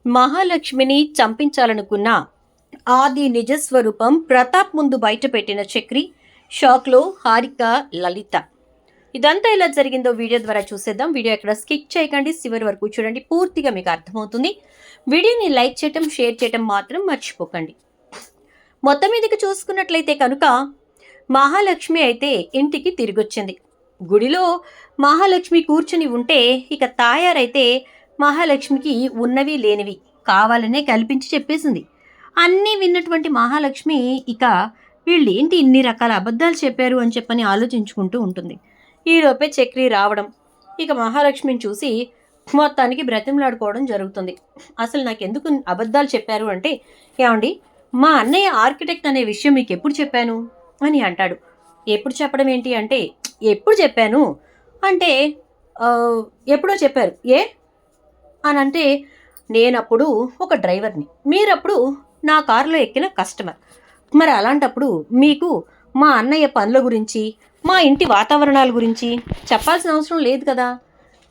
మహాలక్ష్మిని చంపించాలనుకున్న ఆది నిజస్వరూపం ప్రతాప్ ముందు బయటపెట్టిన చక్రి, షాక్లో హారిక, లలిత. ఇదంతా ఎలా జరిగిందో వీడియో ద్వారా చూసేద్దాం. వీడియో ఎక్కడ స్కిప్ చేయకండి, చివరి వరకు చూడండి, పూర్తిగా మీకు అర్థమవుతుంది. వీడియోని లైక్ చేయటం, షేర్ చేయటం మాత్రం మర్చిపోకండి. మొత్తం మీదకి చూసుకున్నట్లయితే కనుక మహాలక్ష్మి అయితే ఇంటికి తిరిగొచ్చింది. గుడిలో మహాలక్ష్మి కూర్చుని ఉంటే ఇక తాయారైతే మహాలక్ష్మికి ఉన్నవి లేనివి కావాలనే కల్పించి చెప్పేసింది. అన్నీ విన్నటువంటి మహాలక్ష్మి ఇక వీళ్ళేంటి ఇన్ని రకాల అబద్ధాలు చెప్పారు అని చెప్పని ఆలోచించుకుంటూ ఉంటుంది. ఈలోపే చక్రి రావడం, ఇక మహాలక్ష్మిని చూసి మొత్తానికి బ్రతిమలాడుకోవడం జరుగుతుంది. అసలు నాకెందుకు అబద్ధాలు చెప్పారు అంటే, ఏమండి మా అన్నయ్య ఆర్కిటెక్ట్ అనే విషయం మీకు ఎప్పుడు చెప్పాను అని అంటాడు. ఎప్పుడు చెప్పడం ఏంటి అంటే, ఎప్పుడు చెప్పాను అంటే ఎప్పుడో చెప్పారు ఏ అని అంటే, నేనప్పుడు ఒక డ్రైవర్ని, మీరప్పుడు నా కారులో ఎక్కిన కస్టమర్. మరి అలాంటప్పుడు మీకు మా అన్నయ్య పనుల గురించి, మా ఇంటి వాతావరణాల గురించి చెప్పాల్సిన అవసరం లేదు కదా.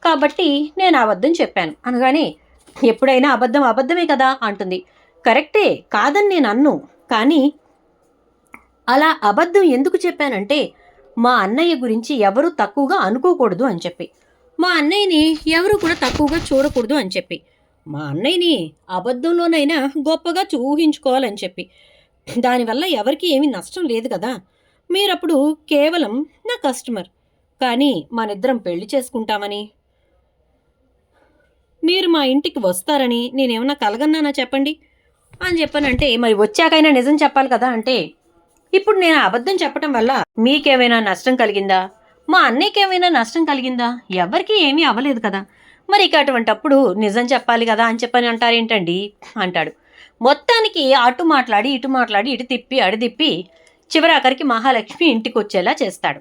కాబట్టి నేను అబద్ధం చెప్పాను అనగానే, ఎప్పుడైనా అబద్ధం అబద్ధమే కదా అంటుంది. కరెక్టే, కాదని నేను అన్ను, కానీ అలా అబద్ధం ఎందుకు చెప్పానంటే మా అన్నయ్య గురించి ఎవరు తక్కువగా అనుకోకూడదు అని చెప్పి, మా అన్నయ్యని ఎవరు కూడా తక్కువగా చూడకూడదు అని చెప్పి, మా అన్నయ్యని అబద్ధంలోనైనా గొప్పగా ఊహించుకోవాలని చెప్పి, దానివల్ల ఎవరికి ఏమీ నష్టం లేదు కదా. మీరప్పుడు కేవలం నా కస్టమర్, కానీ మనిద్దరం పెళ్లి చేసుకుంటామని, మీరు మా ఇంటికి వస్తారని నేనేమన్నా కలగన్నానా చెప్పండి అని చెప్పానంటే, మరి వచ్చాకైనా నిజం చెప్పాలి కదా అంటే, ఇప్పుడు నేను అబద్ధం చెప్పటం వల్ల మీకేమైనా నష్టం కలిగిందా, మా అన్నయ్యకేమైనా నష్టం కలిగిందా, ఎవరికి ఏమీ అవ్వలేదు కదా. మరి ఇక అటువంటప్పుడు నిజం చెప్పాలి కదా అని చెప్పని అంటారేంటండి అంటాడు. మొత్తానికి అటు మాట్లాడి ఇటు మాట్లాడి, ఇటు తిప్పి అడి తిప్పి చివరాఖరికి మహాలక్ష్మి ఇంటికి వచ్చేలా చేస్తాడు.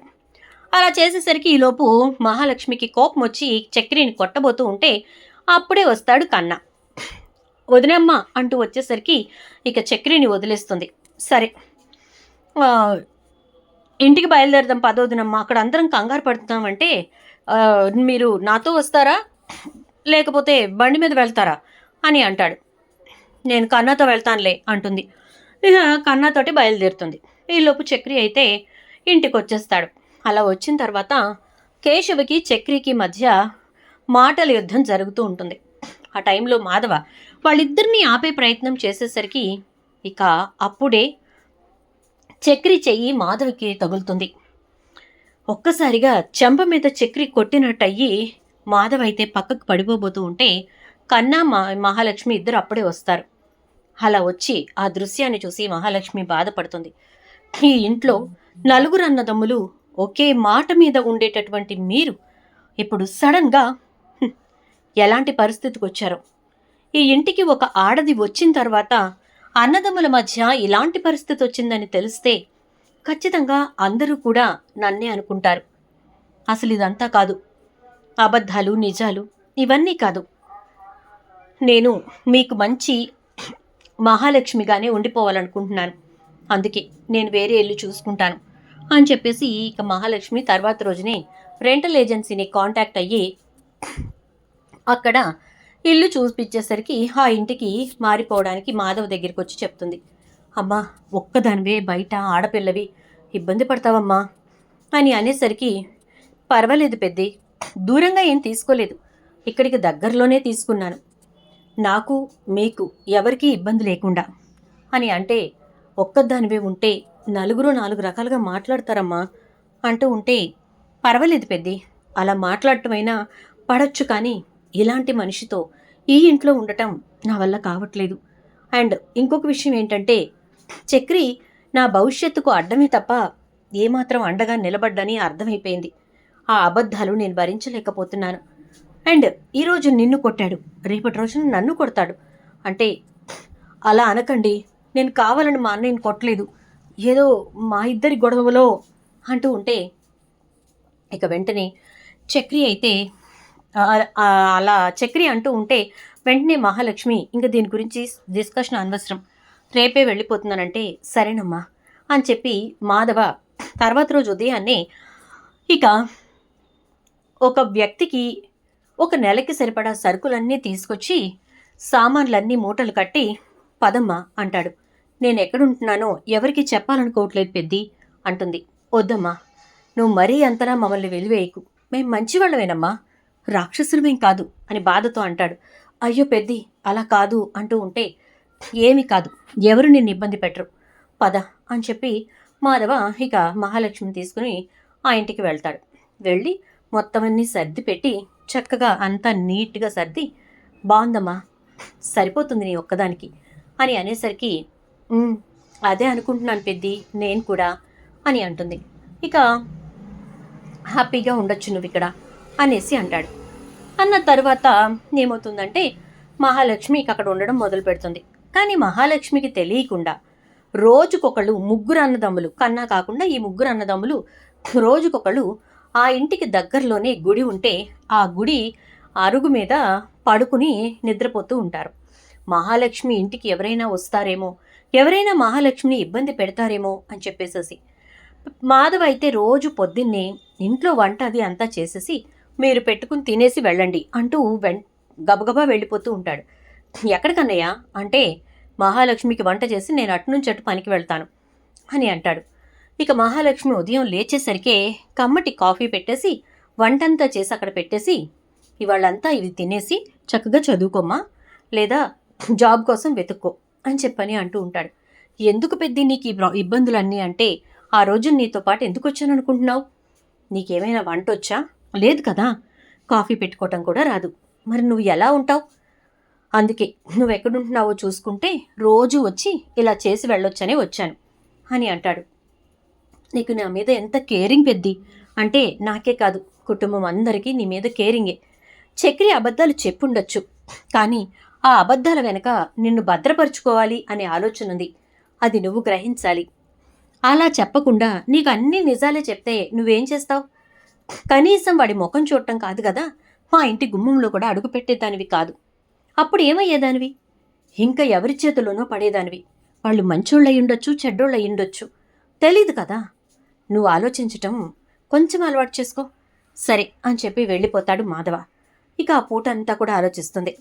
అలా చేసేసరికి ఈలోపు మహాలక్ష్మికి కోపం వచ్చి చక్రిని కొట్టబోతూ ఉంటే అప్పుడే వస్తాడు కన్నా. వదినమ్మ అంటూ వచ్చేసరికి ఇక చక్రిని వదిలేస్తుంది. సరే ఇంటికి బయలుదేరదాం పదవదినమ్మ, అక్కడ అందరం కంగారు పడుతున్నామంటే మీరు నాతో వస్తారా లేకపోతే బండి మీద వెళ్తారా అని అంటాడు. నేను కన్నాతో వెళ్తానులే అంటుంది. ఇక కన్నాతోటి బయలుదేరుతుంది. ఈలోపు చక్రి అయితే ఇంటికి వచ్చేస్తాడు. అలా వచ్చిన తర్వాత కేశవకి చక్రికి మధ్య మాటల యుద్ధం జరుగుతూ ఉంటుంది. ఆ టైంలో మాధవ వాళ్ళిద్దరినీ ఆపే ప్రయత్నం చేసేసరికి ఇక అప్పుడే చక్రి చెయ్యి మాధవికి తగులుతుంది. ఒక్కసారిగా చెంప మీద చక్రి కొట్టినట్టయి మాధవ్ అయితే పక్కకు పడిపోబోతూ ఉంటే కన్నా మహాలక్ష్మి ఇద్దరు అప్పుడే వస్తారు. అలా వచ్చి ఆ దృశ్యాన్ని చూసి మహాలక్ష్మి బాధపడుతుంది. ఈ ఇంట్లో నలుగురు అన్నదమ్ములు ఒకే మాట మీద ఉండేటటువంటి మీరు ఇప్పుడు సడన్గా ఎలాంటి పరిస్థితికి వచ్చారో, ఈ ఇంటికి ఒక ఆడది వచ్చిన తర్వాత అన్నదమ్ముల మధ్య ఇలాంటి పరిస్థితి వచ్చిందని తెలిస్తే ఖచ్చితంగా అందరూ కూడా నన్నే అనుకుంటారు. అసలు ఇదంతా కాదు, అబద్ధాలు నిజాలు ఇవన్నీ కాదు, నేను మీకు మంచి మహాలక్ష్మిగానే ఉండిపోవాలనుకుంటున్నాను, అందుకే నేను వేరే ఇల్లు చూసుకుంటాను అని చెప్పేసి ఇక మహాలక్ష్మి తర్వాత రోజునే రెంటల్ ఏజెన్సీని కాంటాక్ట్ అయ్యి అక్కడ ఇల్లు చూపించేసరికి ఆ ఇంటికి మారిపోవడానికి మాధవ్ దగ్గరికి వచ్చి చెప్తుంది. అమ్మా ఒక్కదానివే బయట ఆడపిల్లవి ఇబ్బంది పడతావమ్మా అని అనేసరికి, పర్వాలేదు పెద్ది, దూరంగా ఏం తీసుకోలేదు, ఇక్కడికి దగ్గరలోనే తీసుకున్నాను, నాకు మీకు ఎవరికీ ఇబ్బంది లేకుండా అని అంటే, ఒక్కదానివే ఉంటే నలుగురు నాలుగు రకాలుగా మాట్లాడతారమ్మా అంటూ ఉంటే, పర్వాలేదు పెద్ది, అలా మాట్లాడటమైనా పడచ్చు, కానీ ఇలాంటి మనిషితో ఈ ఇంట్లో ఉండటం నా వల్ల కావట్లేదు. అండ్ ఇంకొక విషయం ఏంటంటే, చక్రి నా భవిష్యత్తుకు అడ్డమే తప్ప ఏమాత్రం అండగా నిలబడ్డని అర్థమైపోయింది. ఆ అబద్ధాలు నేను భరించలేకపోతున్నాను. అండ్ ఈరోజు నిన్ను కొట్టాడు, రేపటి రోజున నన్ను కొడతాడు అంటే, అలా అనకండి, నేను కావాలని మా అన్నయ్యని కొట్టలేదు, ఏదో మా ఇద్దరి గొడవలో అంటూ ఉంటే ఇక వెంటనే చక్రి అయితే అలా చక్రి అంటూ ఉంటే వెంటనే మహాలక్ష్మి ఇంకా దీని గురించి డిస్కషన్ అనవసరం, రేపే వెళ్ళిపోతున్నానంటే సరేనమ్మా అని చెప్పి మాధవ తర్వాత రోజు ఉదయాన్నే ఇక ఒక వ్యక్తికి ఒక నెలకి సరిపడా సరుకులన్నీ తీసుకొచ్చి సామాన్లన్నీ మూటలు కట్టి పదమ్మా అంటాడు. నేనెక్కడుంటున్నానో ఎవరికీ చెప్పాలనుకోవట్లేదు పెద్ది అంటుంది. వద్దమ్మా, నువ్వు మరీ అంతలా మమ్మల్ని వెలివేయకు. మేం మంచివాళ్ళమేనమ్మా, రాక్షసులమేం కాదు అని బాధతో అంటాడు. అయ్యో పెద్ది, అలా కాదు అంటూ ఉంటే, ఏమీ కాదు, ఎవరు నిన్ను ఇబ్బంది పెట్టరు, పద అని చెప్పి మాధవ ఇక మహాలక్ష్మిని తీసుకుని ఆ ఇంటికి వెళ్తాడు. వెళ్ళి మొత్తం అన్నీ సర్ది పెట్టి చక్కగా అంతా నీట్గా సర్ది, బాగుందమ్మా, సరిపోతుంది నీ ఒక్కదానికి అని అనేసరికి, అదే అనుకుంటున్నాను పెద్ది, నేను కూడా అని అంటుంది. ఇక హ్యాపీగా ఉండొచ్చు నువ్వు ఇక్కడ అనేసి అంటాడు. అన్న తర్వాత ఏమవుతుందంటే మహాలక్ష్మి ఇక అక్కడ ఉండడం మొదలు పెడుతుంది. కానీ మహాలక్ష్మికి తెలియకుండా రోజుకొకళ్ళు ముగ్గురు అన్నదమ్ములు, కన్నా కాకుండా ఈ ముగ్గురు అన్నదమ్ములు రోజుకొకళ్ళు ఆ ఇంటికి దగ్గరలోనే గుడి ఉంటే ఆ గుడి అరుగు మీద పడుకుని నిద్రపోతూ ఉంటారు. మహాలక్ష్మి ఇంటికి ఎవరైనా వస్తారేమో, ఎవరైనా మహాలక్ష్మిని ఇబ్బంది పెడతారేమో అని చెప్పేసేసి మాధవ్ అయితే రోజు పొద్దున్నే ఇంట్లో వంట అది అంతా చేసేసి మీరు పెట్టుకుని తినేసి వెళ్ళండి అంటూ గబగబా వెళ్ళిపోతూ ఉంటాడు. ఎక్కడికన్నయ్యా అంటే, మహాలక్ష్మికి వంట చేసి నేను అటునుంచి అటు పనికి వెళ్తాను అని అంటాడు. ఇక మహాలక్ష్మి ఉదయం లేచేసరికే కమ్మటి కాఫీ పెట్టేసి వంటంతా చేసి అక్కడ పెట్టేసి, ఇవాళ్ళంతా ఇవి తినేసి చక్కగా చదువుకోమ్మా, లేదా జాబ్ కోసం వెతుక్కో అని చెప్పని అంటూ ఉంటాడు. ఎందుకు పెద్ది నీకు ఈ ఇబ్బందులన్నీ అంటే, ఆ రోజు నీతో పాటు ఎందుకు వచ్చాను అనుకుంటున్నావు? నీకేమైనా వంట వచ్చా? లేదు కదా, కాఫీ పెట్టుకోవటం కూడా రాదు, మరి నువ్వు ఎలా ఉంటావు? అందుకే నువ్వు ఎక్కడుంటున్నావో చూసుకుంటే రోజు వచ్చి ఇలా చేసి వెళ్ళొచ్చనే వచ్చాను అని అంటాడు. నీకు నా మీద ఎంత కేరింగ్ పెద్ది అంటే, నాకే కాదు కుటుంబం అందరికీ నీ మీద కేరింగే. చక్రి అబద్ధాలు చెప్పుండొచ్చు, కానీ ఆ అబద్ధాల వెనక నిన్ను భద్రపరుచుకోవాలి అనే ఆలోచన ఉంది, అది నువ్వు గ్రహించాలి. అలా చెప్పకుండా నీకు అన్ని నిజాలే చెప్తే నువ్వేం చేస్తావు? కనీసం వాడి ముఖం చూడటం కాదు కదా, మా ఇంటి గుమ్మంలో కూడా అడుగు పెట్టేదానివి కాదు. అప్పుడు ఏమయ్యేదానివి? ఇంకా ఎవరి చేతుల్లోనో పడేదానివి. వాళ్ళు మంచోళ్ళయ్యుండొచ్చు, చెడ్డోళ్ళయ్యుండొచ్చు, తెలీదు కదా. నువ్వు ఆలోచించటం కొంచెం అలవాటు చేసుకో. సరే అని చెప్పి వెళ్ళిపోతాడు మాధవ. ఇక ఆ పూట అంతా కూడా ఆలోచిస్తుంది.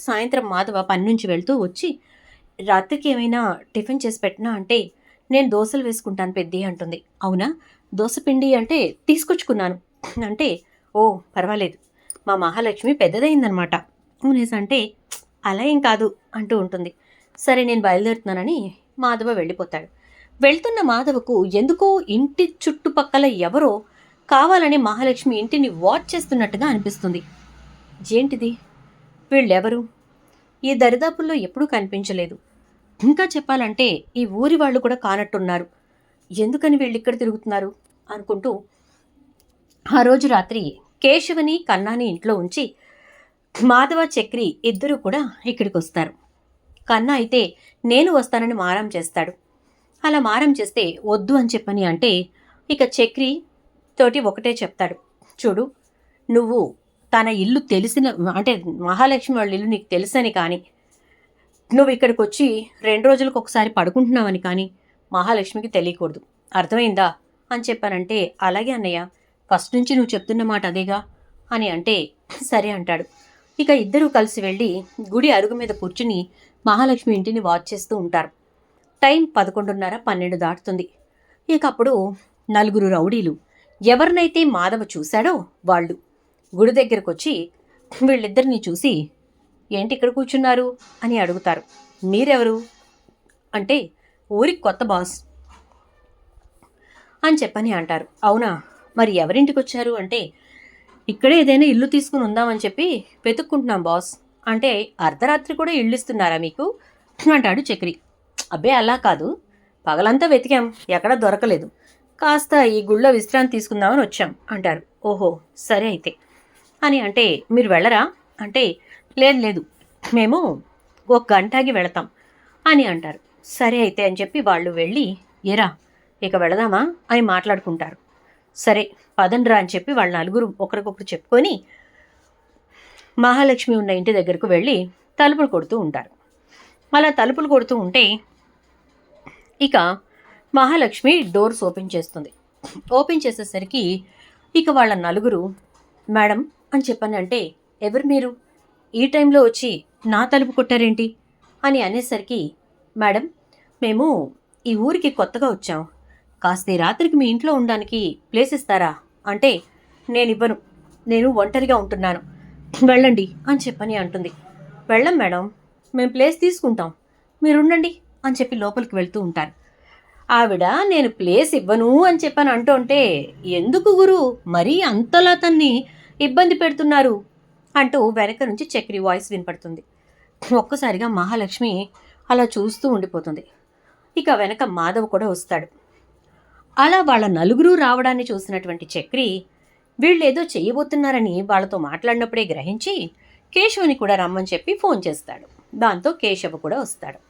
సాయంత్రం మాధవ పని నుంచి వెళ్తూ వచ్చి, రాత్రికి ఏమైనా టిఫిన్ చేసి పెట్టినా అంటే, నేను దోశలు వేసుకుంటాను పెద్ది అంటుంది. అవునా, దోశపిండి అంటే తీసుకొచ్చుకున్నాను అంటే, ఓ పర్వాలేదు, మా మహాలక్ష్మి పెద్దదైందనమాట అనేసి అంటే, అలా ఏం కాదు అంటూ ఉంటుంది. సరే నేను బయలుదేరుతున్నానని మాధవ వెళ్ళిపోతాడు. వెళ్తున్న మాధవకు ఎందుకో ఇంటి చుట్టుపక్కల ఎవరో కావాలని మహాలక్ష్మి ఇంటిని వాచ్ చేస్తున్నట్టుగా అనిపిస్తుంది. ఏంటిది, వీళ్ళెవరు? ఈ దరిదాపుల్లో ఎప్పుడూ కనిపించలేదు. ఇంకా చెప్పాలంటే ఈ ఊరి వాళ్ళు కూడా కానట్టున్నారు. ఎందుకని వీళ్ళిక్కడ తిరుగుతున్నారు అనుకుంటూ ఆ రోజు రాత్రి కేశవని కన్నాని ఇంట్లో ఉంచి మాధవ చక్రి ఇద్దరూ కూడా ఇక్కడికి వస్తారు. కన్నా అయితే నేను వస్తానని మారం చేస్తాడు. అలా మారం చేస్తే వద్దు అని చెప్పని అంటే, ఇక చక్రి తోటి ఒకటే చెప్తాడు, చూడు, నువ్వు తన ఇల్లు తెలిసిన అంటే మహాలక్ష్మి వాళ్ళ ఇల్లు నీకు తెలుసని కానీ, నువ్వు ఇక్కడికి వచ్చి 2 రోజులకు ఒకసారి పడుకుంటున్నావని కానీ మహాలక్ష్మికి తెలియకూడదు, అర్థమైందా అని చెప్పానంటే, అలాగే అన్నయ్య, ఫస్ట్ నుంచి నువ్వు చెప్తున్న మాట అదేగా అని అంటే, సరే అంటాడు. ఇక ఇద్దరూ కలిసి వెళ్ళి గుడి అరుగు మీద కూర్చుని మహాలక్ష్మి ఇంటిని వాచ్ చేస్తూ ఉంటారు. టైం 11:30, 12 దాటుతుంది. ఇక అప్పుడు 4 రౌడీలు ఎవరినైతే మాధవ చూశాడో వాళ్ళు గుడి దగ్గరకు వచ్చి వీళ్ళిద్దరినీ చూసి, ఏంటి ఇక్కడ కూర్చున్నారు అని అడుగుతారు. మీరెవరు అంటే, ఊరికి కొత్త బాస్ అని చెప్పని అంటారు. అవునా, మరి ఎవరింటికి వచ్చారు అంటే, ఇక్కడే ఏదైనా ఇల్లు తీసుకుని ఉందామని చెప్పి వెతుక్కుంటున్నాం బాస్ అంటే, అర్ధరాత్రి కూడా ఇల్లు ఇస్తున్నారా మీకు అంటాడు చక్రి. అబ్బే అలా కాదు, పగలంతా వెతికాం, ఎక్కడా దొరకలేదు, కాస్త ఈ గుళ్ళో విశ్రాంతి తీసుకుందామని వచ్చాం అంటారు. ఓహో సరే అయితే అని అంటే, మీరు వెళ్ళరా అంటే, లేదు మేము 1 గంటకి వెళతాం అని అంటారు. సరే అయితే అని చెప్పి వాళ్ళు వెళ్ళి, ఏరా ఇక వెళదామా అని మాట్లాడుకుంటారు. సరే పదండ్రా అని చెప్పి వాళ్ళ నలుగురు ఒకరికొకరు చెప్పుకొని మహాలక్ష్మి ఉన్న ఇంటి దగ్గరకు వెళ్ళి తలుపులు కొడుతూ ఉంటారు. అలా తలుపులు కొడుతూ ఉంటే ఇక మహాలక్ష్మి డోర్స్ ఓపెన్ చేస్తుంది. ఓపెన్ చేసేసరికి ఇక వాళ్ళ నలుగురు, మేడం అని చెప్పని అంటే, ఎవరు మీరు ఈ టైంలో వచ్చి నా తలుపు కొట్టారేంటి అని అనేసరికి, మేడం మేము ఈ ఊరికి కొత్తగా వచ్చాం, కాస్త ఈ రాత్రికి మీ ఇంట్లో ఉండడానికి ప్లేస్ ఇస్తారా అంటే, నేనివ్వను, నేను ఒంటరిగా ఉంటున్నాను, వెళ్ళండి అని చెప్పని అంటుంది. వెళ్ళం మేడం, మేము ప్లేస్ తీసుకుంటాం, మీరుండండి అని చెప్పి లోపలికి వెళ్తూ ఉంటారు. ఆవిడ నేను ప్లేస్ ఇవ్వను అని చెప్పని అంటుంటే, ఎందుకు గురు మరీ అంతలా తన్ని ఇబ్బంది పెడుతున్నారు అంటూ వెనక నుంచి చక్రి వాయిస్ వినపడుతుంది. ఒక్కసారిగా మహాలక్ష్మి అలా చూస్తూ ఉండిపోతుంది. ఇక వెనక మాధవ్ కూడా వస్తాడు. అలా వాళ్ళ నలుగురు రావడాన్ని చూసినటువంటి చక్రి వీళ్ళేదో చేయబోతున్నారని వాళ్ళతో మాట్లాడినప్పుడే గ్రహించి కేశవుని కూడా రమ్మని చెప్పి ఫోన్ చేస్తాడు. దాంతో కేశవ కూడా వస్తాడు.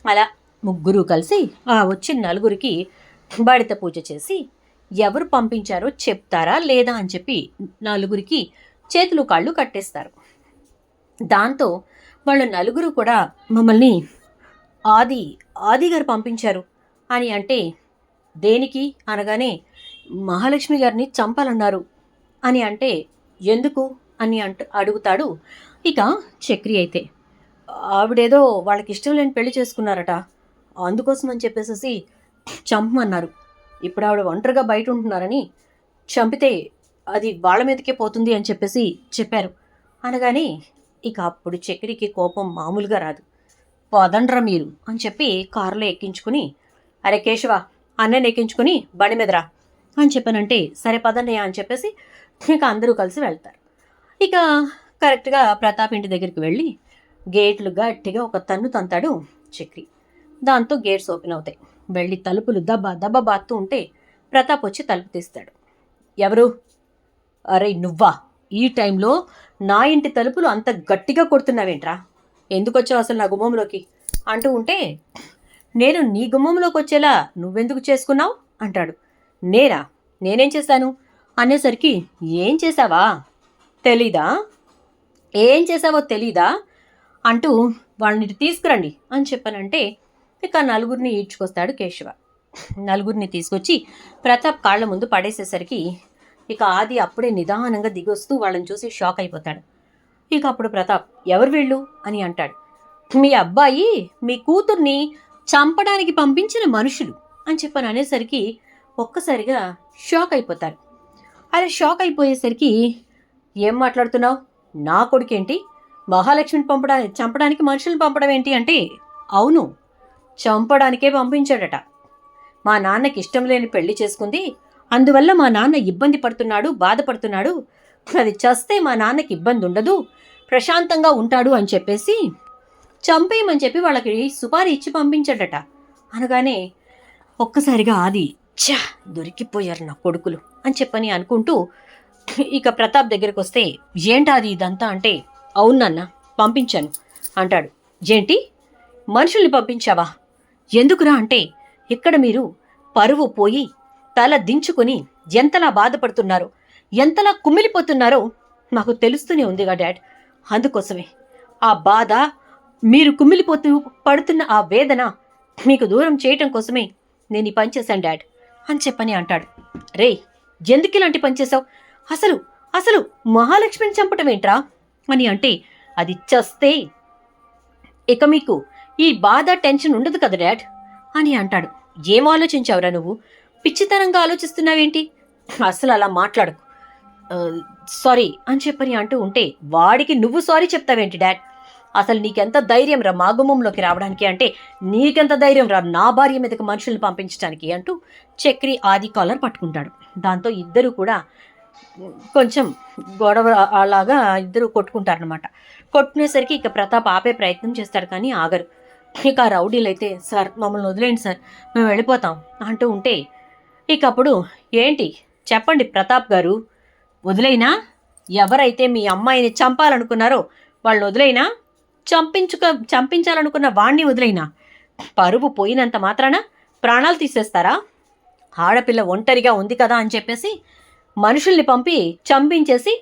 అలా ముగ్గురు కలిసి ఆ వచ్చిన నలుగురికి బడిత పూజ చేసి ఎవరు పంపించారో చెప్తారా లేదా అని చెప్పి నలుగురికి చేతులు కాళ్ళు కట్టేస్తారు. దాంతో వాళ్ళు నలుగురు కూడా మమ్మల్ని ఆది గారు పంపించారు అని అంటే, దేనికి అనగానే మహాలక్ష్మి గారిని చంపాలన్నారు అని అంటే, ఎందుకు అని అడుగుతాడు. ఇక చక్రి అయితే, ఆవిడేదో వాళ్ళకి ఇష్టం లేని పెళ్లి చేసుకున్నారట, అందుకోసం అని చెప్పేసి చంపమన్నారు, ఇప్పుడు ఆవిడ ఒంటరిగా బయట ఉంటున్నారని చంపితే అది వాళ్ళ మీదకే పోతుంది అని చెప్పేసి చెప్పారు అనగానే ఇక అప్పుడు చక్రికి కోపం మామూలుగా రాదు. పదండ్రా మీరు అని చెప్పి కారులో ఎక్కించుకుని, అరే కేశవ అన్నని ఎక్కించుకుని బండి మీదరా అని చెప్పానంటే, సరే పదన్నయ్య అని చెప్పేసి ఇక అందరూ కలిసి వెళ్తారు. ఇక కరెక్ట్గా ప్రతాప్ ఇంటి దగ్గరికి వెళ్ళి గేట్లు గట్టిగా ఒక తన్ను తంతాడు చక్రి. దాంతో గేట్స్ ఓపెన్ అవుతాయి. వెళ్ళి తలుపులు దబ్బా బాత్తూ ఉంటే ప్రతాప్ వచ్చి తలుపు తీస్తాడు. ఎవరు? అరే నువ్వా, ఈ టైంలో నా ఇంటి తలుపులు అంత గట్టిగా కొడుతున్నావేంట్రా, ఎందుకు వచ్చావు అసలు నా గుమ్మంలోకి అంటూ ఉంటే, నేను నీ గుమ్మంలోకి వచ్చేలా నువ్వెందుకు చేసుకున్నావు అంటాడు. నేనేం చేశాను అనేసరికి, ఏం చేశావా తెలీదా, ఏం చేశావో తెలీదా అంటూ వాళ్ళని తీసుకురండి అని చెప్పానంటే ఇక నలుగురిని ఈడ్చుకొస్తాడు కేశవ. నలుగురిని తీసుకొచ్చి ప్రతాప్ కాళ్ళ ముందు పడేసేసరికి ఇక ఆది అప్పుడే నిదానంగా దిగొస్తూ వాళ్ళని చూసి షాక్ అయిపోతాడు. ఇక అప్పుడు ప్రతాప్, ఎవరు వీళ్ళు అని అంటాడు. మీ అబ్బాయి మీ కూతుర్ని చంపడానికి పంపించిన మనుషులు అని చెప్పని అనేసరికి ఒక్కసారిగా షాక్ అయిపోతారు. అలా షాక్ అయిపోయేసరికి, ఏం మాట్లాడుతున్నావు, నా కొడుకేంటి మహాలక్ష్మిని చంపడానికి మనుషులను పంపడం ఏంటి అంటే, అవును చంపడానికే పంపించాడట, మా నాన్నకి ఇష్టం లేని పెళ్లి చేసుకుంది, అందువల్ల మా నాన్న ఇబ్బంది పడుతున్నాడు, బాధపడుతున్నాడు, అది చస్తే మా నాన్నకి ఇబ్బంది ఉండదు, ప్రశాంతంగా ఉంటాడు అని చెప్పేసి చంపేయమని చెప్పి వాళ్ళకి సుపారీ ఇచ్చి పంపించాడట అనగానే ఒక్కసారిగా ఆది, ఛా దొరికిపోయారు నా కొడుకులు అని చెప్పని అనుకుంటూ ఇక ప్రతాప్ దగ్గరికి వస్తే, ఏంటాది ఇదంతా అంటే, అవునన్న పంపించాను అంటాడు. ఏంటి మనుషుల్ని పంపించావా, ఎందుకురా అంటే, ఇక్కడ మీరు పరువు పోయి తల దించుకొని ఎంతలా బాధపడుతున్నారో, ఎంతలా కుమిలిపోతున్నారో మాకు తెలుస్తూనే ఉందిగా డాడ్, అందుకోసమే ఆ బాధ, మీరు కుమిలిపోతూ పడుతున్న ఆ వేదన మీకు దూరం చేయటం కోసమే నేను ఈ పని చేశాను డాడ్ అని చెప్పని అంటాడు. రే ఎందుకు ఇలాంటి పని చేశావు, అసలు మహాలక్ష్మిని చంపటం ఏంట్రా అని అంటే, అది చస్తే ఇక మీకు ఈ బాధ టెన్షన్ ఉండదు కదా డాడ్ అని అంటాడు. ఏం ఆలోచించావురా నువ్వు, పిచ్చితనంగా ఆలోచిస్తున్నావేంటి, అసలు అలా మాట్లాడకు, సారీ అని చెప్పని అంటూ ఉంటే, వాడికి నువ్వు సారీ చెప్తావేంటి డాడ్, అసలు నీకెంత ధైర్యం రా మా గుమ్మంలోకి రావడానికి అంటే, నీకెంత ధైర్యం రా నా భార్య మీదకి మనుషుల్ని పంపించడానికి అంటూ చక్రి ఆది కాలర్ పట్టుకుంటాడు. దాంతో ఇద్దరు కూడా కొంచెం గొడవ అలాగా ఇద్దరు కొట్టుకుంటారనమాట. కొట్టుకునేసరికి ఇక ప్రతాప్ ఆపే ప్రయత్నం చేస్తాడు కానీ ఆగరు. ఇక ఆ రౌడీలు అయితే, సార్ మమ్మల్ని వదిలేండి సార్, మేము వెళ్ళిపోతాం అంటూ ఉంటే, ఇక అప్పుడు ఏంటి చెప్పండి ప్రతాప్ గారు, వదిలేనా, ఎవరైతే మీ అమ్మాయిని చంపాలనుకున్నారో వాళ్ళు వదిలేనా, చంపించాలనుకున్న వాణ్ణి వదిలేనా, పరువు పోయినంత మాత్రాన ప్రాణాలు తీసేస్తారా, ఆడపిల్ల ఒంటరిగా ఉంది కదా అని చెప్పేసి మనుషుల్ని పంపి చంపించేసి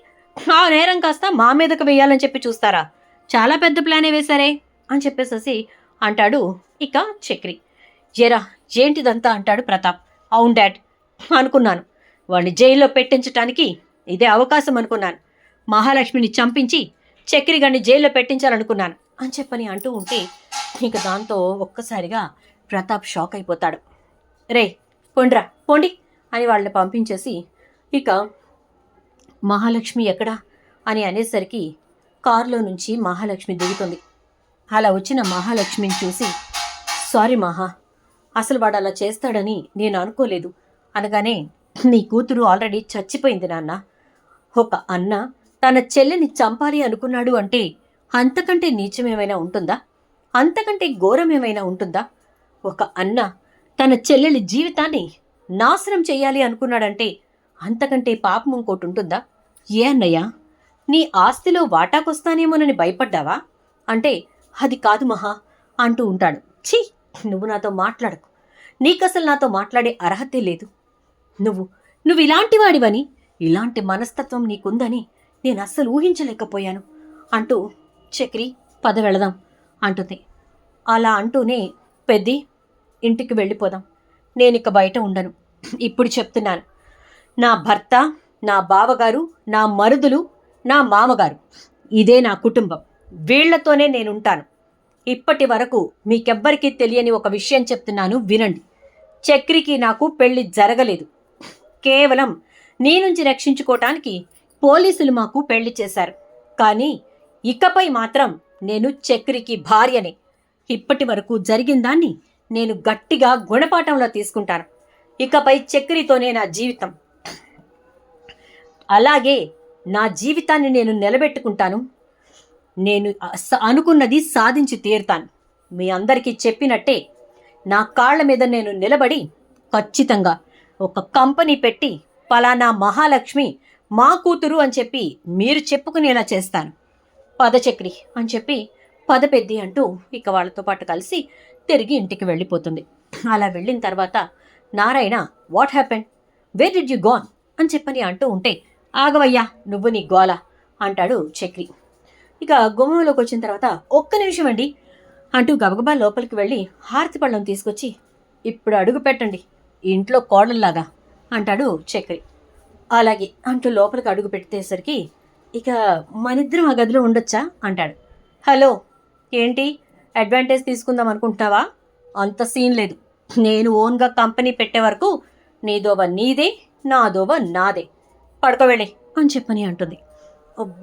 ఆ నేరం కాస్త మా మీదకు వేయాలని చెప్పి చూస్తారా, చాలా పెద్ద ప్లానే వేశారే అని చెప్పేసి అంటాడు ఇక చక్రి. జరా ఏంటిదంతా అంటాడు ప్రతాప్. అవును డాడ్ అనుకున్నాను, వాడిని జైల్లో పెట్టించటానికి ఇదే అవకాశం అనుకున్నాను, మహాలక్ష్మిని చంపించి చక్రిగాడిని జైల్లో పెట్టించాలనుకున్నాను అని చెప్పని అంటూ ఉంటే ఇక దాంతో ఒక్కసారిగా ప్రతాప్ షాక్ అయిపోతాడు. రే పొండ్రా పోండి అని వాళ్ళని పంపించేసి ఇక మహాలక్ష్మి ఎక్కడా అని అనేసరికి కారులో నుంచి మహాలక్ష్మి దిగుతుంది. అలా వచ్చిన మహాలక్ష్మిని చూసి, సారీ మహా, అసలు వాడు అలా చేస్తాడని నేను అనుకోలేదు అనగానే, నీ కూతురు ఆల్రెడీ చచ్చిపోయింది నాన్న. ఒక అన్న తన చెల్లిని చంపాలి అనుకున్నాడు అంటే అంతకంటే నీచమేమైనా ఉంటుందా? అంతకంటే ఘోరమేమైనా ఉంటుందా? ఒక అన్న తన చెల్లెలి జీవితాన్ని నాశనం చేయాలి అనుకున్నాడంటే అంతకంటే పాపం ఇంకోటి ఉంటుందా? ఏ అన్నయ్య, నీ ఆస్తిలో వాటాకొస్తానేమోనని భయపడ్డావా అంటే, అది కాదు మహా అంటూ ఉంటాడు. ఛీ, నువ్వు నాతో మాట్లాడకు. నీకసలు నాతో మాట్లాడే అర్హతే లేదు. నువ్వు ఇలాంటి వాడివని, ఇలాంటి మనస్తత్వం నీకుందని నేను అస్సలు ఊహించలేకపోయాను అంటూ, చక్రి పద వెళదాం అంటుంది. అలా అంటూనే, పెద్ది ఇంటికి వెళ్ళిపోదాం, నేనిక బయట ఉండను. ఇప్పుడు చెప్తున్నాను, నా భర్త, నా బావగారు, నా మరుదులు, నా మామగారు, ఇదే నా కుటుంబం. వీళ్లతోనే నేనుంటాను. ఇప్పటి వరకు మీకెవ్వరికీ తెలియని ఒక విషయం చెప్తున్నాను, వినండి. చక్రికి నాకు పెళ్లి జరగలేదు. కేవలం నీ నుంచి రక్షించుకోవటానికి పోలీసులు మాకు పెళ్లి చేశారు. కానీ ఇకపై మాత్రం నేను చక్రికి భార్యనే. ఇప్పటి వరకు జరిగిన దాన్ని నేను గట్టిగా గుణపాఠంలో తీసుకుంటాను. ఇకపై చక్రితోనే నా జీవితం. అలాగే నా జీవితాన్ని నేను నిలబెట్టుకుంటాను. నేను అనుకున్నది సాధించి తీరుతాను. మీ అందరికీ చెప్పినట్టే నా కాళ్ల మీద నేను నిలబడి ఖచ్చితంగా ఒక కంపెనీ పెట్టి పలానా మహాలక్ష్మి మా కూతురు అని చెప్పి మీరు చెప్పుకునేలా చేస్తాను. పదచక్రి అని చెప్పి పదపెద్ది అంటూ ఇక వాళ్ళతో పాటు కలిసి తిరిగి ఇంటికి వెళ్ళిపోతుంది. అలా వెళ్ళిన తర్వాత Narayana, what happened, where did you gone అని చెప్పని అంటూ ఉంటే, ఆగవయ్యా నువ్వు నీ గోల అంటాడు చక్రి. ఇక గుమ్మంలోకి వచ్చిన తర్వాత, ఒక్క నిమిషం అండి అంటూ గబగబా లోపలికి వెళ్ళి హారతి పళ్ళం తీసుకొచ్చి, ఇప్పుడు అడుగు పెట్టండి ఇంట్లో కోడల్లాగా అంటాడు చక్రి. అలాగే అంటూ లోపలికి అడుగు పెట్టేసరికి, ఇక మనిద్దరం ఆ గదిలో ఉండొచ్చా అంటాడు. హలో, ఏంటి అడ్వాంటేజ్ తీసుకుందాం అనుకుంటున్నావా? అంత సీన్ లేదు. నేను ఓన్గా కంపెనీ పెట్టే వరకు నీదోవ నీదే, నాదోవ నాదే. పడుకోవెళ్ళి అని చెప్పని అంటుంది.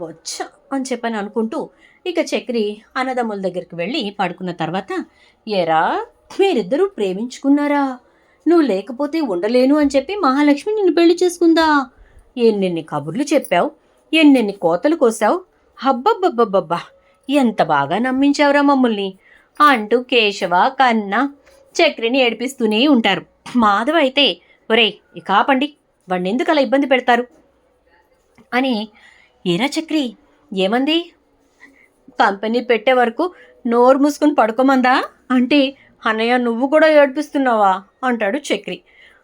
వచ్చా అని చెప్పని అనుకుంటూ ఇక చక్రి అన్నదమ్ముల దగ్గరికి వెళ్ళి పడుకున్న తర్వాత, ఏరా మీరిద్దరూ ప్రేమించుకున్నారా? నువ్వు లేకపోతే ఉండలేను అని చెప్పి మహాలక్ష్మి నిన్ను పెళ్లి చేసుకుందా? ఎన్నెన్ని కబుర్లు చెప్పావు, ఎన్నెన్ని కోతలు కోసావు, హబ్బబ్బబ్బబ్బబ్బా ఎంత బాగా నమ్మించావురా మమ్మల్ని అంటూ కేశవ, కన్న చక్రిని ఏడిపిస్తూనే ఉంటారు. మాధవ అయితే, ఒరేయ్ ఇక ఆపండి, వాడిని ఎందుకు అలా ఇబ్బంది పెడతారు అని. ఏరా చక్రి ఏమంది? కంపెనీ పెట్టే వరకు నోరు మూసుకుని పడుకోమందా అంటే, అన్నయ్య నువ్వు కూడా ఏడిపిస్తున్నావా అంటాడు చక్రి.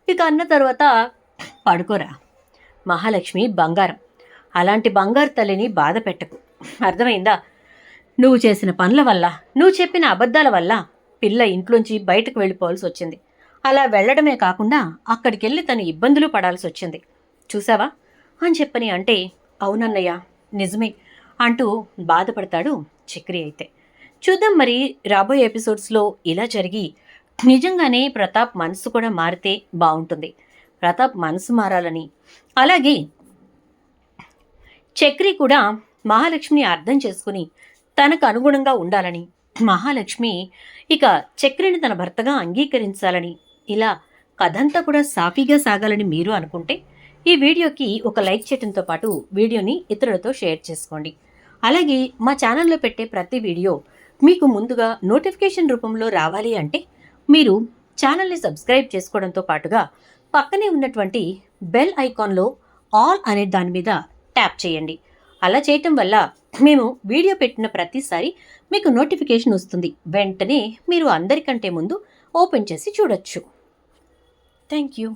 ఇక అన్న తర్వాత, పడుకోరా, మహాలక్ష్మి బంగారం, అలాంటి బంగారు తల్లిని బాధ పెట్టకు, అర్థమైందా? నువ్వు చేసిన పనుల వల్ల, నువ్వు చెప్పిన అబద్ధాల వల్ల పిల్ల ఇంట్లోంచి బయటకు వెళ్ళిపోవాల్సి వచ్చింది. అలా వెళ్ళడమే కాకుండా అక్కడికి వెళ్ళి తను ఇబ్బందులు పడాల్సి వచ్చింది, చూసావా అని చెప్పని అంటే, అవునన్నయ్య నిజమే అంటూ బాధపడతాడు చక్రి. అయితే చూద్దాం మరి రాబోయే ఎపిసోడ్స్లో ఇలా జరిగి నిజంగానే ప్రతాప్ మనసు కూడా మారితే బాగుంటుంది. ప్రతాప్ మనసు మారాలని, అలాగే చక్రి కూడా మహాలక్ష్మిని అర్థం చేసుకుని తనకు అనుగుణంగా ఉండాలని, మహాలక్ష్మి ఇక చక్రిని తన భర్తగా అంగీకరించాలని, ఇలా కథంతా కూడా సాఫీగా సాగాలని మీరు అనుకుంటే ఈ వీడియోకి ఒక లైక్ చేయడంతో పాటు వీడియోని ఇతరులతో షేర్ చేసుకోండి. అలాగే మా ఛానల్లో పెట్టే ప్రతి వీడియో మీకు ముందుగా నోటిఫికేషన్ రూపంలో రావాలి అంటే మీరు ఛానల్ని సబ్స్క్రైబ్ చేసుకోవడంతో పాటుగా పక్కనే ఉన్నటువంటి బెల్ ఐకాన్లో ఆల్ అనే దాని మీద ట్యాప్ చేయండి. అలా చేయటం వల్ల మేము వీడియో పెట్టిన ప్రతిసారి మీకు నోటిఫికేషన్ వస్తుంది. వెంటనే మీరు అందరికంటే ముందు ఓపెన్ చేసి చూడొచ్చు. Thank you.